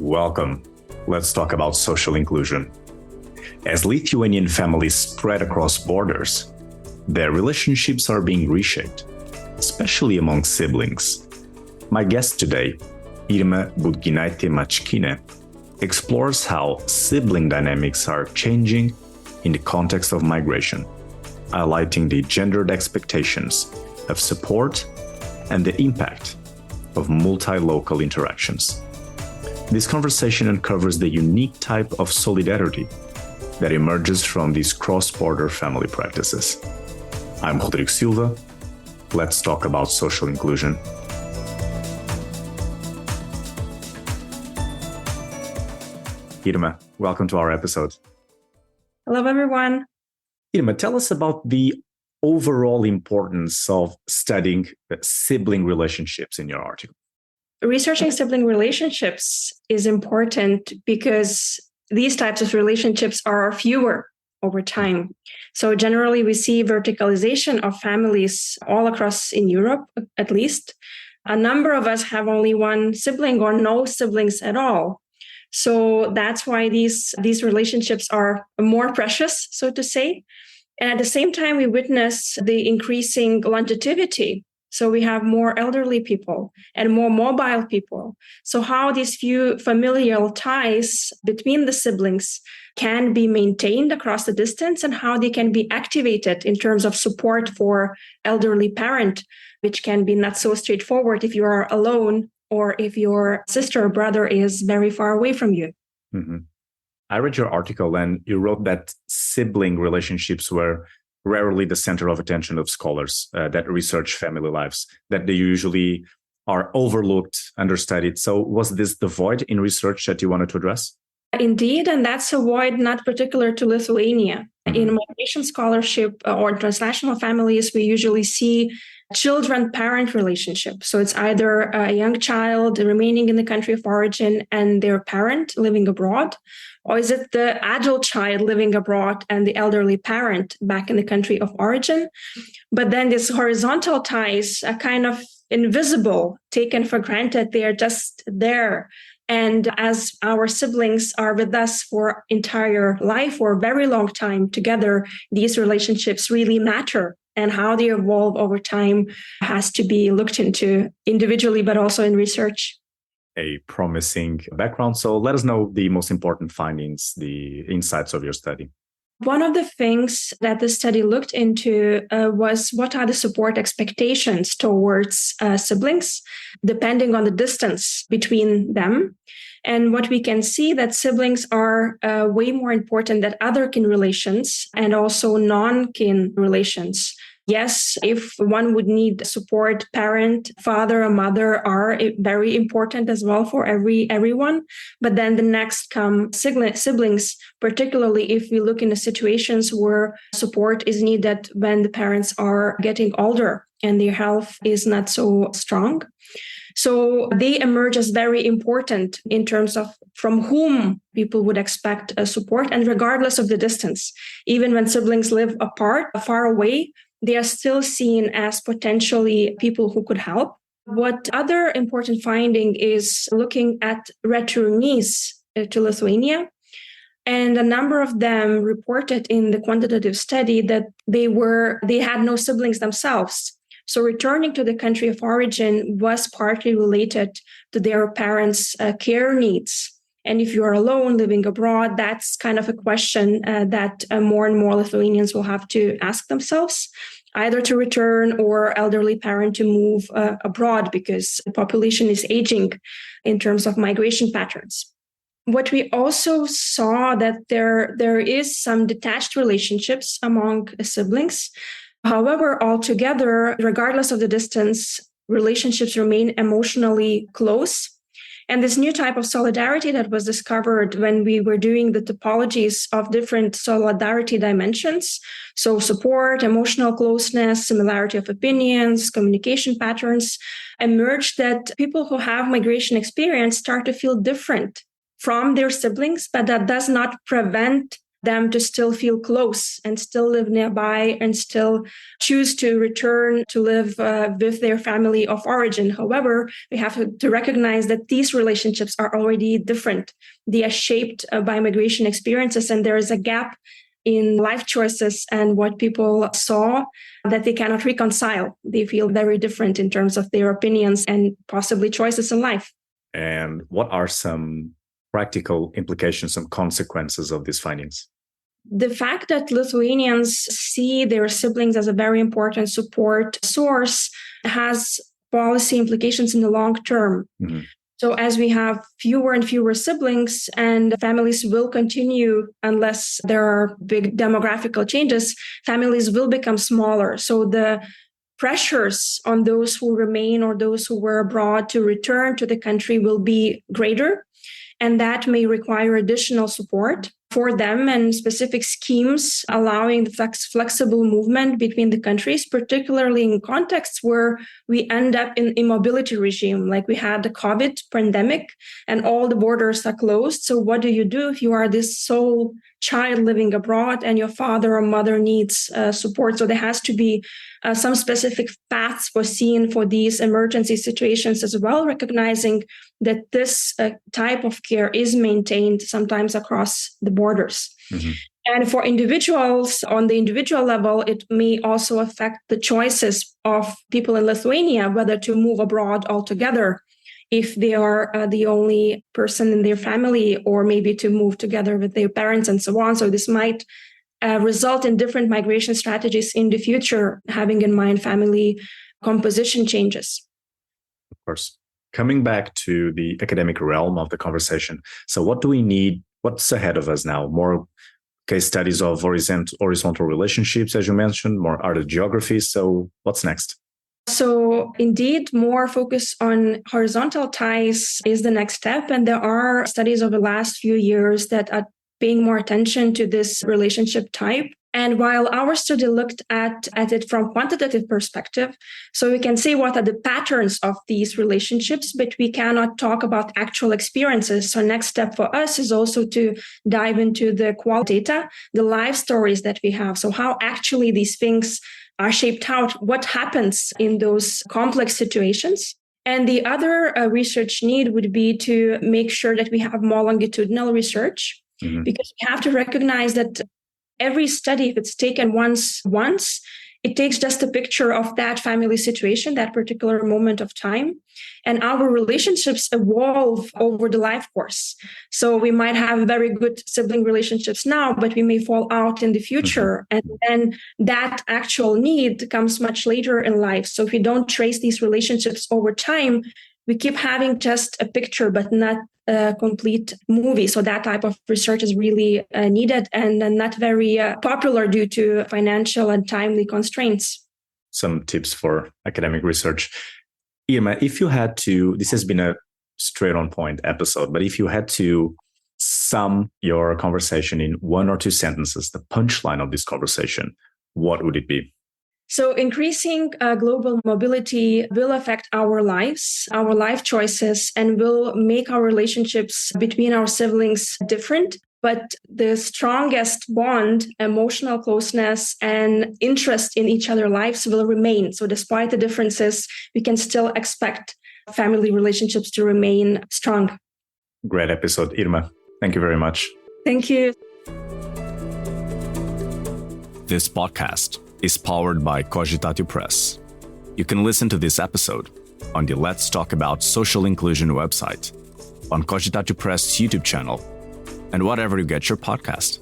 Welcome. Let's talk about social inclusion. As Lithuanian families spread across borders, their relationships are being reshaped, especially among siblings. My guest today, Irma Budginaitė Mačkinė, explores how sibling dynamics are changing in the context of migration, highlighting the gendered expectations of support and the impact of multi-local interactions. This conversation uncovers the unique type of solidarity that emerges from these cross-border family practices. I'm Rodrigo Silva. Let's talk about social inclusion. Irma, welcome to our episode. Hello, everyone. Irma, tell us about the overall importance of studying sibling relationships in your article. Researching sibling relationships is important because these types of relationships are fewer over time. So generally, we see verticalization of families all across in Europe, at least. A number of us have only one sibling or no siblings at all. So that's why these relationships are more precious, so to say. And at the same time, we witness the increasing longevity. So we have more elderly people and more mobile people. So how these few familial ties between the siblings can be maintained across the distance and how they can be activated in terms of support for elderly parent, which can be not so straightforward if you are alone or if your sister or brother is very far away from you. Mm-hmm. I read your article and you wrote that sibling relationships were rarely the center of attention of scholars that research family lives, that they usually are overlooked, understudied. So was this the void in research that you wanted to address? Indeed, and that's a void not particular to Lithuania. Mm-hmm. In migration scholarship or transnational families, we usually see children-parent relationship. So it's either a young child remaining in the country of origin and their parent living abroad, or is it the adult child living abroad and the elderly parent back in the country of origin? But then these horizontal ties are kind of invisible, taken for granted. They are just there. And as our siblings are with us for entire life or a very long time together, these relationships really matter. And how they evolve over time has to be looked into individually, but also in research. A promising background. So let us know the most important findings, the insights of your study. One of the things that the study looked into was what are the support expectations towards siblings, depending on the distance between them. And what we can see that siblings are way more important than other kin relations and also non-kin relations. Yes, if one would need support, parent, father, or mother are very important as well for everyone. But then the next come siblings, particularly if we look into situations where support is needed when the parents are getting older and their health is not so strong. So they emerge as very important in terms of from whom people would expect support, and regardless of the distance. Even when siblings live apart, far away, they are still seen as potentially people who could help. What other important finding is looking at returnees to Lithuania. And a number of them reported in the quantitative study that they had no siblings themselves. So returning to the country of origin was partly related to their parents' care needs. And if you are alone living abroad, that's kind of a question that more and more Lithuanians will have to ask themselves, either to return or elderly parent to move abroad because the population is aging in terms of migration patterns. What we also saw that there is some detached relationships among siblings. However, altogether, regardless of the distance, relationships remain emotionally close. And this new type of solidarity that was discovered when we were doing the typologies of different solidarity dimensions, so support, emotional closeness, similarity of opinions, communication patterns, emerged that people who have migration experience start to feel different from their siblings, but that does not prevent them to still feel close and still live nearby and still choose to return to live with their family of origin. However, we have to recognize that these relationships are already different. They are shaped by migration experiences, and there is a gap in life choices and what people saw that they cannot reconcile. They feel very different in terms of their opinions and possibly choices in life. And what are some practical implications, some consequences of these findings? The fact that Lithuanians see their siblings as a very important support source has policy implications in the long term. Mm-hmm. So as we have fewer and fewer siblings and families will continue, unless there are big demographical changes, families will become smaller. So the pressures on those who remain or those who were abroad to return to the country will be greater. And that may require additional support for them and specific schemes allowing the flexible movement between the countries, particularly in contexts where we end up in immobility regime, like we had the COVID pandemic and all the borders are closed. So what do you do if you are this sole child living abroad and your father or mother needs support? So there has to be some specific paths foreseen for these emergency situations as well, recognizing that this type of care is maintained sometimes across the borders. Mm-hmm. And for individuals, on the individual level, it may also affect the choices of people in Lithuania, whether to move abroad altogether if they are the only person in their family, or maybe to move together with their parents and so on. So this might result in different migration strategies in the future, having in mind family composition changes. Of course. Coming back to the academic realm of the conversation. So what do we need? What's ahead of us now? More case studies of horizontal relationships, as you mentioned, more art of geography. So what's next? So indeed, more focus on horizontal ties is the next step. And there are studies over the last few years that are paying more attention to this relationship type. And while our study looked at it from quantitative perspective, so we can see what are the patterns of these relationships, but we cannot talk about actual experiences. So next step for us is also to dive into the quality data, the life stories that we have. So how actually these things are shaped out, what happens in those complex situations. And the other research need would be to make sure that we have more longitudinal research, mm-hmm. because we have to recognize that every study, if it's taken once, it takes just a picture of that family situation, that particular moment of time. And our relationships evolve over the life course. So we might have very good sibling relationships now, but we may fall out in the future. And then that actual need comes much later in life. So if we don't trace these relationships over time, we keep having just a picture, but not a complete movie. So that type of research is really needed and not very popular due to financial and timely constraints. Some tips for academic research. Irma, if you had to, this has been a straight on point episode, but if you had to sum your conversation in one or two sentences, the punchline of this conversation, what would it be? So increasing global mobility will affect our lives, our life choices, and will make our relationships between our siblings different. But the strongest bond, emotional closeness, and interest in each other's lives will remain. So despite the differences, we can still expect family relationships to remain strong. Great episode, Irma. Thank you very much. Thank you. This podcast is powered by Cogitatu Press. You can listen to this episode on the Let's Talk About Social Inclusion website, on Cogitatu Press YouTube channel, and whatever you get your podcast.